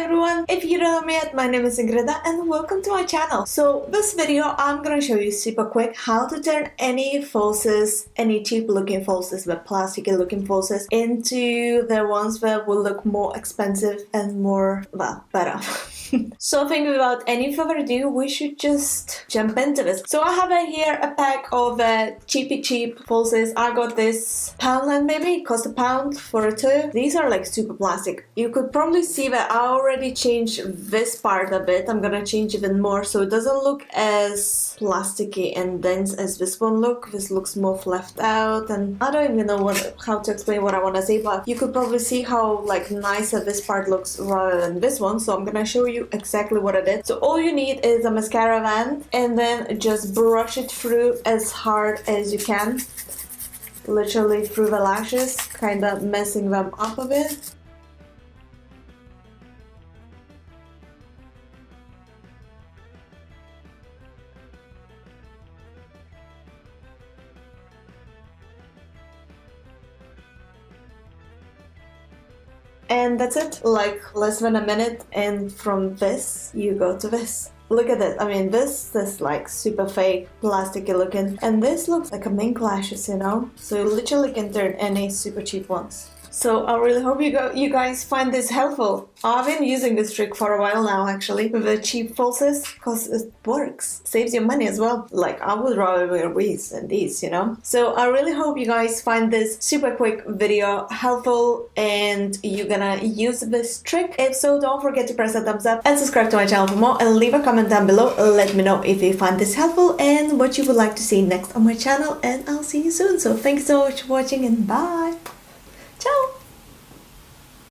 everyone, if you don't know me yet, my name is Ingrida and welcome to my channel. So this video I'm gonna show you super quick how to turn any falsies, any cheap looking falsies, but plasticky looking falsies, into the ones that will look more expensive and more, well, better. So I think without any further ado, we should just jump into this. So I have here a pack of cheap falsies. I got this Poundland, maybe it cost £1 for two. These are like super plastic. You could probably see that I already changed this part a bit. I'm gonna change even more so it doesn't look as plasticky and dense as this one look. This looks more fleshed out, and I don't even know how to explain what I want to say, but you could probably see how like nicer this part looks rather than this one. So I'm gonna show you exactly what it is. So all you need is a mascara wand and then just brush it through as hard as you can, literally through the lashes, kind of messing them up a bit. And that's it, like less than a minute, and from this you go to this. Look at it. I mean, this is like super fake, plasticky looking, and this looks like a mink lashes, you know? So you literally can turn any super cheap ones. So I really hope you guys find this helpful. I've been using this trick for a while now, actually, with the cheap falsies, because it works. Saves you money as well. Like, I would rather wear these than these, you know? So I really hope you guys find this super quick video helpful and you're gonna use this trick. If so, don't forget to press that thumbs up and subscribe to my channel for more, and leave a comment down below. Let me know if you find this helpful and what you would like to see next on my channel, and I'll see you soon. So thank you so much for watching, and bye!